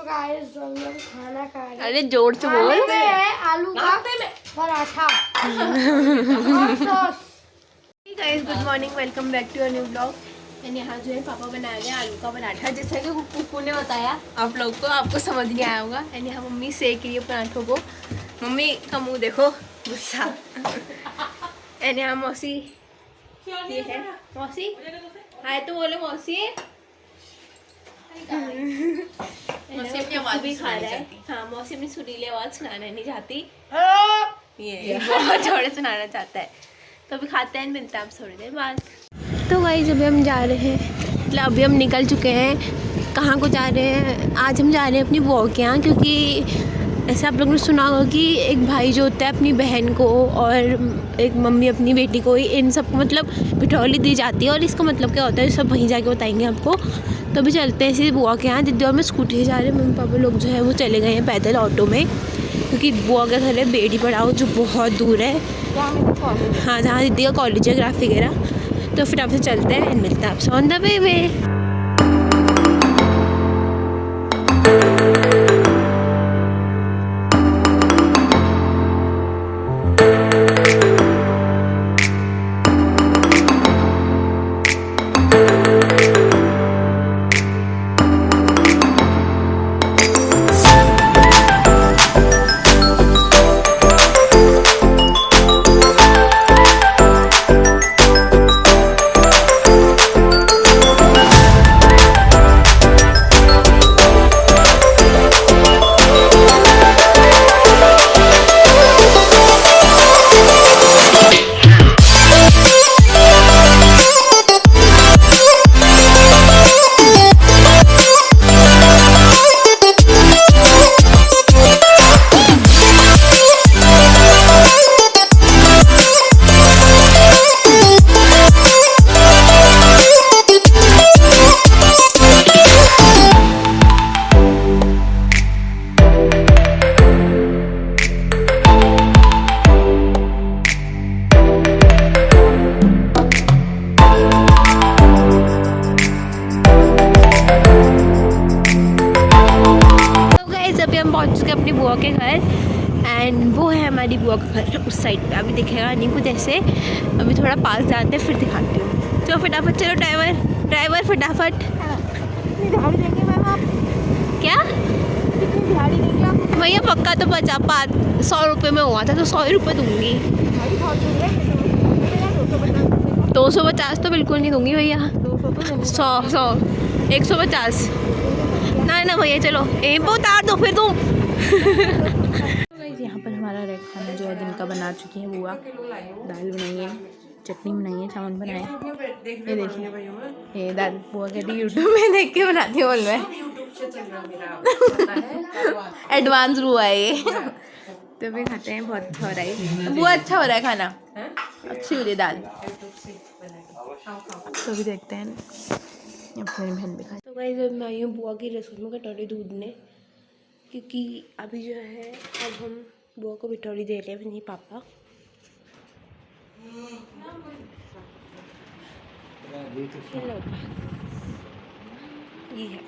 Guys हम लोग खाना खा रहे हैं। अरे जोर से बोल। आलू का पराठा और sauce. Guys good morning, welcome back to a new blog. And यहाँ जो है पापा बनाएंगे आलू का पराठा, जैसा कि पुप्पू ने बताया आप लोग को, आपको समझ नहीं आया होगा। एंड यहाँ मम्मी सेक रही है पराठों को। मम्मी का मुँह देखो, गुस्सा। एंड यहाँ मौसी ये है, मौसी हाय तो बोलो मौसी। मौसी अपनी आवाज़ भी खा रहा है। हाँ, मौसी अपनी सुरीली आवाज़ सुनाना नहीं चाहती, ये बहुत जोर सुनाना चाहता है। तो अभी खाते हैं, मिलते हैं आप थोड़ी देर बाद। तो गाइस अभी हम जा रहे हैं, मतलब अभी हम निकल चुके हैं। कहाँ को जा रहे हैं? आज हम जा रहे हैं अपनी बुआ के यहाँ, क्योंकि ऐसे आप लोगों ने सुना होगा कि एक भाई जो होता है अपनी बहन को और एक मम्मी अपनी बेटी को, इन सबको मतलब बिठौली दी जाती है। और इसका मतलब क्या होता है सब वहीं जाके बताएंगे आपको। तो अभी चलते हैं इसी बुआ के यहाँ। दीदी और मैं स्कूटी से जा रहे हैं, मम्मी पापा लोग जो है वो चले गए हैं पैदल ऑटो में, क्योंकि बुआ का घर है बेड़ी पड़ाओ, जो बहुत दूर है। हाँ, जहाँ दीदी का कॉलेज है ग्राफी वगैरह। तो फिर आपसे चलते हैं, मिलते हैं आपसे ऑन द वे में। पहुंच चुके अपनी बुआ के घर। एंड वो है हमारी बुआ का घर उस साइड पे, अभी दिखेगा नहीं कुछ ऐसे। अभी थोड़ा पास जाते हैं फिर दिखाती हूँ। चलो फटाफट चलो, ड्राइवर फटाफट। दिहाड़ी देंगे मैम आप? क्या कितनी दिहाड़ी देंगे आप? भैया पक्का तो 100 रुपये में हुआ था, तो 100 रुपये दूँगी। 250 तो बिल्कुल नहीं दूँगी भैया। 100 150 ना भैया, चलो एम पे उतार दो फिर तुम। यहाँ पर हमारा रेड खाना जो है दिन का बना चुकी है बुआ। दाल बनाई है, चटनी बनाई है, चावल बनाए। ये देखिए, ये दाल बुआ कहती है यूट्यूब में देख के बनाती हूँ। बोल में एडवांस बुआ है ये। तो भी खाते हैं, बहुत अच्छा हो रहा है बुआ, अच्छा हो रहा है खाना, अच्छी हो रही है दाल। तो भी देखते हैं, अपनी बहन भी खाए। तो गाइस मैं आई हूँ बुआ की रसोई में कटोरी दूधने, क्योंकि अभी जो है अब हम बुआ को बिटौरी दे रहे हैं अपनी पापा। ये है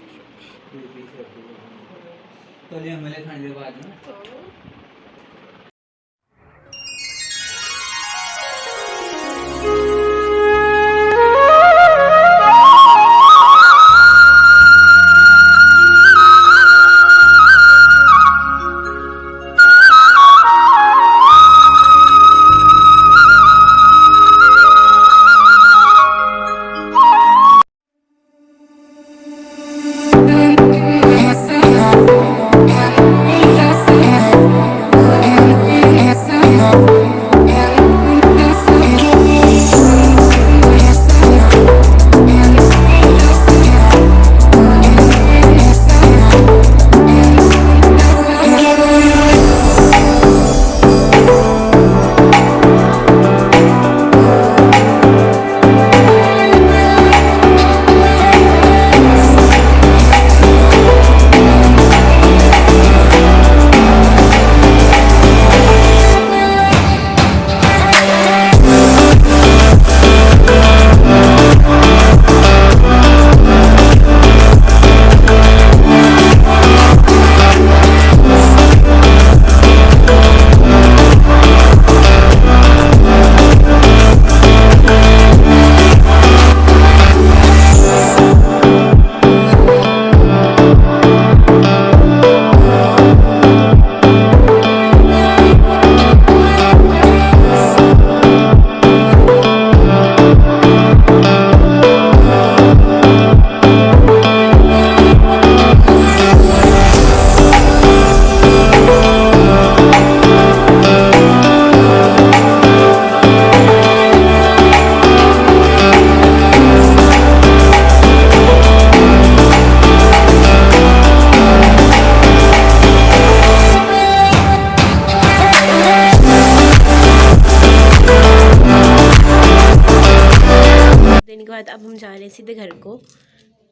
बाद अब हम जा रहे हैं सीधे घर को।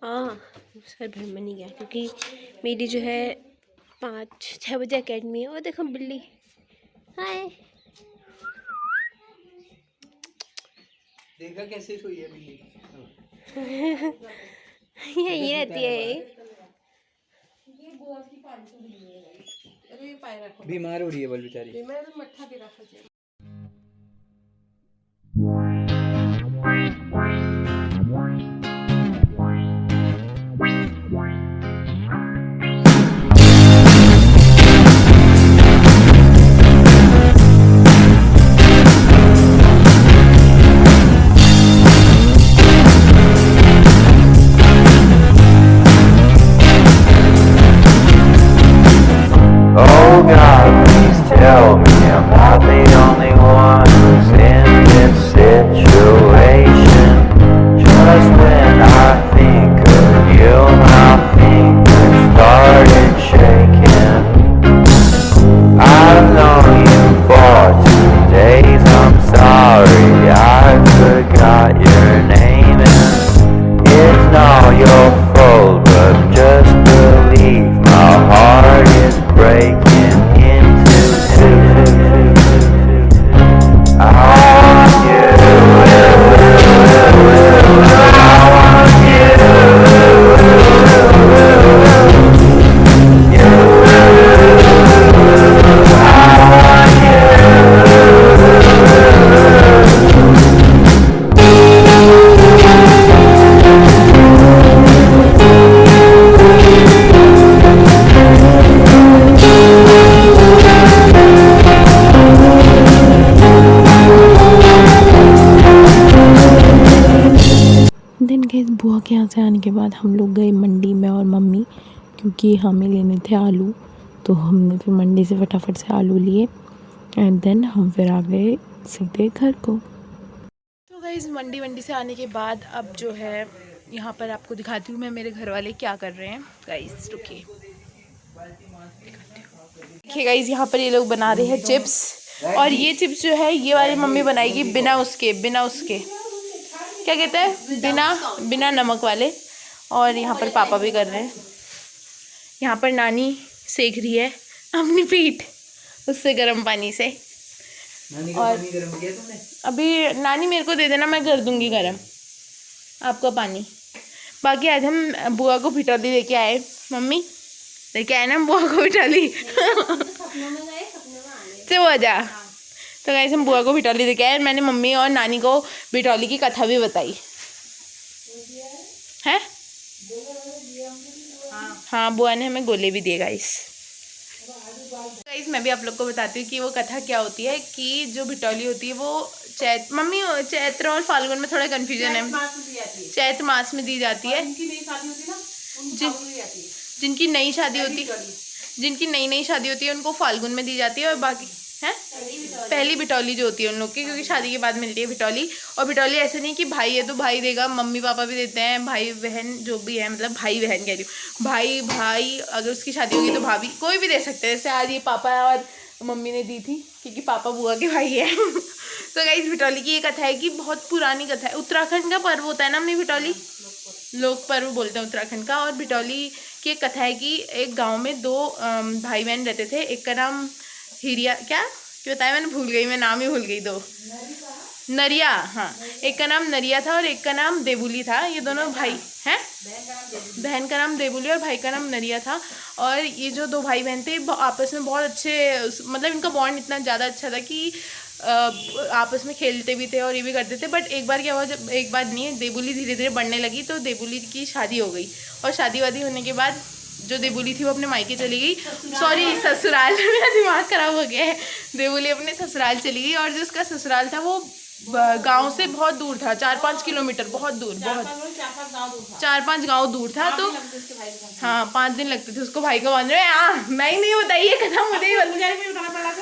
सर भर में नहीं गया क्योंकि मेरी जो है 5-6 बजे एकेडमी है। और देखो बिल्ली, हाय, देखा कैसे सोई है बिल्ली। यही रहती है। बीमार हो रही है बल बेचारी। Oh God, please tell me I'm not the only one who's in this situation. Just when I think of you, my fingers started shaking. I've known you for 2 days, I'm sorry I forgot your name. And it's not your fault, but just believe my heart is breaking into two. I want you. I want you. दिन के बुआ के यहाँ से आने के बाद हम लोग गए मंडी में और मम्मी, क्योंकि हमें लेने थे आलू, तो हमने फिर मंडी से फटाफट से आलू लिए एंड देन हम फिर आ गए सीधे घर को। तो गाइस मंडी से आने के बाद अब जो है यहाँ पर आपको दिखाती हूँ मैं मेरे घर वाले क्या कर रहे हैं। गाइस रुकिए, देखिए गाइस यहाँ पर ये लोग बना रहे हैं चिप्स। और ये चिप्स जो है ये वाली मम्मी बनाएगी बिना उसके क्या कहते हैं, बिना नमक वाले। और यहाँ पर पापा भी कर रहे हैं। यहाँ पर नानी सेक रही है अपनी पीठ उससे गर्म पानी से। नानी का पानी गर्म किया तुमने? अभी नानी मेरे को दे देना, मैं कर दूंगी गर्म आपका पानी। बाकी आज हम बुआ को भिटौली लेके आए, मम्मी लेके आए ना बुआ को भिटौली। चलो आजा। तो गाइस हम बुआ को भिटौली लेके आए। मैंने मम्मी और नानी को भिटौली की कथा भी बताई है। हाँ बुआ ने हमें गोले भी दिए गाइस। मैं भी आप लोग को बताती हूँ कि वो कथा क्या होती है। कि जो भिटौली होती है वो चैत्र और फाल्गुन में थोड़ा कंफ्यूजन है। चैत्र मास में दी जाती है। जिनकी नई शादी होती है उनको फाल्गुन में दी जाती है। और बाकी है पहली भिटौली जो होती है उन लोग की, क्योंकि शादी के बाद मिलती है भिटौली। और भिटौली ऐसे नहीं कि भाई है तो भाई देगा, मम्मी पापा भी देते हैं, भाई बहन जो भी है, मतलब भाई बहन कह रही हूँ, भाई अगर उसकी शादी होगी तो भाभी कोई भी दे सकते हैं। जैसे आज ये पापा और मम्मी ने दी थी क्योंकि पापा बुआ के भाई है। तो गाइस भिटौली की ये कथा है कि बहुत पुरानी कथा है। उत्तराखंड का पर्व होता है ना अपनी भिटौली, लोक पर्व बोलते हैं उत्तराखंड का। और भिटौली की एक कथा है कि एक गाँव में 2 भाई बहन रहते थे। एक का नाम हिरिया, क्या बताया मैंने भूल गई, मैं नाम ही भूल गई। 2 नरिया, हाँ एक का नाम नरिया था और एक का नाम देबुली था। ये दोनों भाई हैं, बहन का नाम देबुली और भाई का नाम नरिया था। और ये जो 2 भाई बहन थे आपस में बहुत अच्छे, मतलब इनका बॉन्ड इतना ज़्यादा अच्छा था कि आपस में खेलते भी थे और ये भी करते थे। बट एक बार क्या हुआ, जब एक बार नहीं देबुली धीरे धीरे बढ़ने लगी तो देबुली की शादी हो गई। और शादी वादी होने के बाद जो देबुली थी वो अपने मायके चली गई, ससुराल। मेरा दिमाग खराब हो गया है। देबुली अपने ससुराल चली गई। और जो उसका ससुराल था वो गांव से बहुत दूर था, 4-5 किलोमीटर, बहुत दूर, 4-5 गांव दूर था। तो हाँ 5 दिन लगते थे उसको भाई को बांधने में। हाँ मैं ही नहीं बताइए कथा, मुझे ही बताना,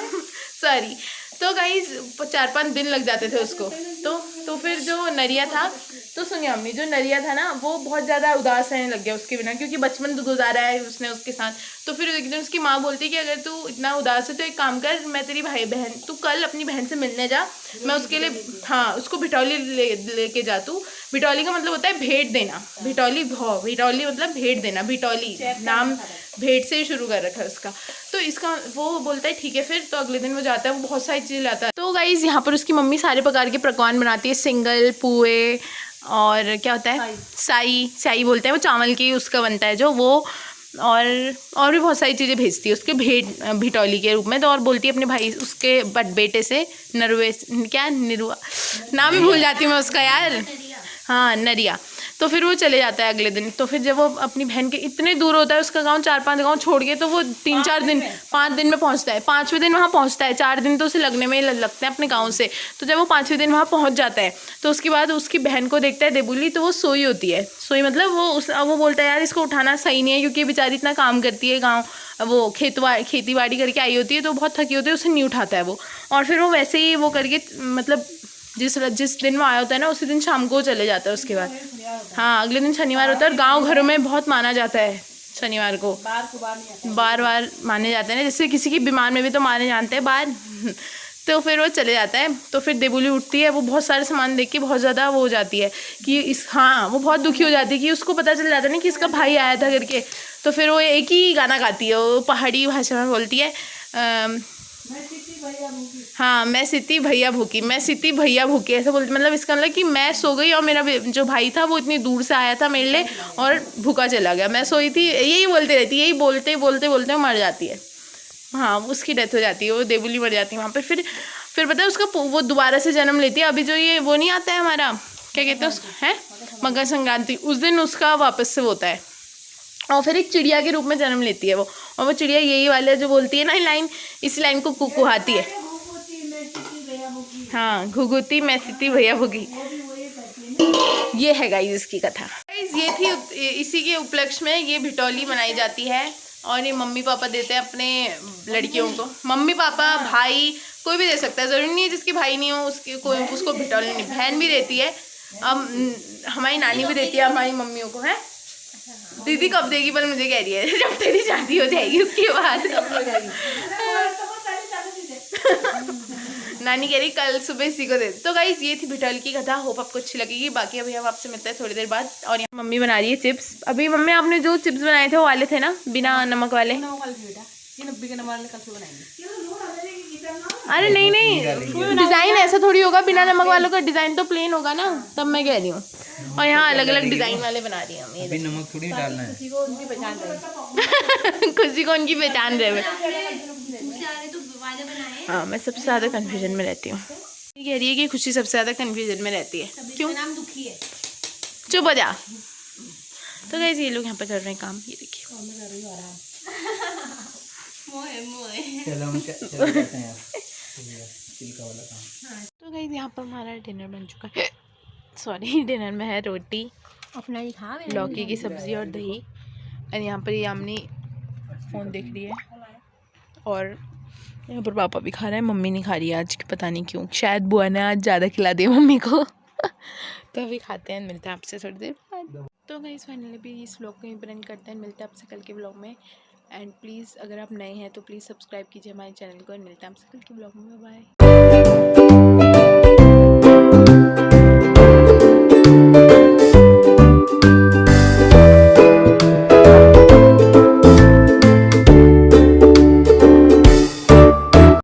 सॉरी। तो गाइस 4-5 दिन लग जाते थे उसको। तो फिर जो नरिया था तो सुनिए अम्मी, जो नरिया था ना वो बहुत ज़्यादा उदास रहने लग गया उसके बिना, क्योंकि बचपन तो गुजारा है उसने उसके साथ। तो फिर एक दिन उसकी माँ बोलती कि अगर तू इतना उदास है तो एक काम कर, मैं तेरी भाई बहन, तू कल अपनी बहन से मिलने जा, मैं उसके लिए, हाँ उसको भिटौली लेके जा तू। भिटौली का मतलब होता है भेंट देना, भिटौली भिटौली मतलब भेंट देना, भिटौली नाम भेंट से ही शुरू कर रखा है उसका। तो इसका वो बोलता है ठीक है फिर। तो अगले दिन वो जाता है, वो बहुत सारी चीज़ें लाता है। तो गाइज़ यहाँ पर उसकी मम्मी सारे प्रकार के पकवान बनाती है, सिंगल, पुए और क्या होता है साई बोलते हैं, वो चावल की उसका बनता है जो वो, और भी बहुत सारी चीज़ें भेजती है उसके भिटौली के रूप में। तो और बोलती है अपने भाई उसके बेटे से निरुआ नाम ही भूल जाती हूँ मैं उसका यार, हाँ नरिया। तो फिर वो चले जाता है अगले दिन। तो फिर जब वो अपनी बहन के, इतने दूर होता है उसका गांव, 4-5 गांव छोड़ के, तो वो 3-4 दिन 5 दिन में पहुंचता है, 5वें दिन वहाँ पहुंचता है। 4 दिन तो उसे लगने में लगते हैं अपने गांव से। तो जब वो 5वें दिन वहाँ पहुँच जाता है तो उसके बाद उसकी बहन को देखता है देबुली, तो वो सोई होती है। सोई मतलब वो बोलता है यार इसको उठाना सही नहीं है, क्योंकि बेचारी इतना काम करती है, गाँव वो खेती बाड़ी करके आई होती है, तो बहुत थकी होती है, उसे नहीं उठाता है वो। और फिर वो वैसे ही वो करके मतलब जिस दिन वो आया होता है ना उसी दिन शाम को चले जाता है उसके बाद। हाँ अगले दिन शनिवार होता है, और गांव घरों में बहुत माना जाता है शनिवार को, बार माने जाते हैं, जैसे किसी की बीमार में भी तो माने जानते हैं बार। तो फिर वो चले जाता है। तो फिर देबुली उठती है, वो बहुत सारे सामान देख के बहुत ज़्यादा वो हो जाती है कि वो बहुत दुखी हो जाती है कि उसको पता चल जाता है ना कि इसका भाई आया था करके। तो फिर वो एक ही गाना गाती है, वो पहाड़ी भाषा में बोलती है, हाँ मैं सिती भैया भूखी, मैं सिती भैया भूखी, ऐसा बोलती। मतलब इसका मतलब कि मैं सो गई और मेरा जो भाई था वो इतनी दूर से आया था मेरे लिए और भूखा चला गया, मैं सोई थी, यही बोलती रहती है, यही बोलते बोलते वो मर जाती है। हाँ उसकी डेथ हो जाती है, वो देबुली मर जाती है वहाँ पर। फिर पता है उसका वो दोबारा से जन्म लेती है। अभी जो ये वो नहीं आता है हमारा, क्या कहते हैं उसको, है मकर संक्रांति, उस दिन उसका वापस से होता है, और फिर एक चिड़िया के रूप में जन्म लेती है वो। और वो चिड़िया यही वाले जो बोलती है ना लाइन, इस लाइन को कुकुहाती है, हाँ घुघुती मैं सिती भैया भूखी। ये है गाइस इसकी कथा। गाइस ये थी, इसी के उपलक्ष्य में ये भिटौली मनाई जाती है। और ये मम्मी पापा देते हैं अपने लड़कियों को, मम्मी पापा भाई कोई भी दे सकता है, ज़रूरी नहीं है जिसकी भाई नहीं हो उसको भिटौली नहीं, बहन भी देती है। अब हमारी नानी भी देती है हमारी मम्मियों को, है दीदी कब देगी पर मुझे कह रही है जब तेरी शादी हो जाएगी उसके बाद। नानी कह रही कल सुबह इसी को दे। तो गाइस ये थी भिटौली की कथा, होप आपको अच्छी लगेगी। बाकी अभी हम आपसे मिलते हैं थोड़ी देर बाद। और यहाँ मम्मी बना रही है चिप्स। अभी मम्मी आपने जो चिप्स बनाए थे वो वाले थे ना, बिना नमक वाले? अरे नहीं डिज़ाइन ऐसा थोड़ी होगा, बिना नमक वालों का डिज़ाइन तो प्लेन होगा ना, तब मैं कह रही हूँ। और यहाँ अलग अलग डिज़ाइन वाले बना रही हैं। अभी नमक थोड़ी डालना है, खुशी को उनकी पहचान रहे। हाँ मैं सबसे ज़्यादा कन्फ्यूजन में रहती हूँ। ये कह रही है कि खुशी सबसे ज़्यादा कन्फ्यूजन में रहती है, क्यों? नाम दुखी है, चुप हो जा। तो गाइस ये लोग यहाँ पे कर रहे हैं काम, ये देखिए। तो गाइस यहाँ पर हमारा डिनर बन चुका है। सॉरी, डिनर में है रोटी, अपना ही खा, लौकी की सब्जी और दही। और यहाँ पर यामिनी फ़ोन देख रही है, और यहाँ पर पापा भी खा रहे हैं, मम्मी नहीं खा रही है आज, पता नहीं क्यों, शायद बुआ ने आज ज़्यादा खिला दिया मम्मी को। तो अभी खाते हैं, मिलते हैं आपसे थोड़ी देर बाद। तो गाइस फाइनली भी इस व्लॉग को यहीं पर एंड करते हैं, मिलते हैं आपसे कल के व्लॉग में। एंड प्लीज़ अगर आप नए हैं तो प्लीज़ सब्सक्राइब कीजिए हमारे चैनल को, और मिलते हैं आपसे कल के व्लॉग में। बाय।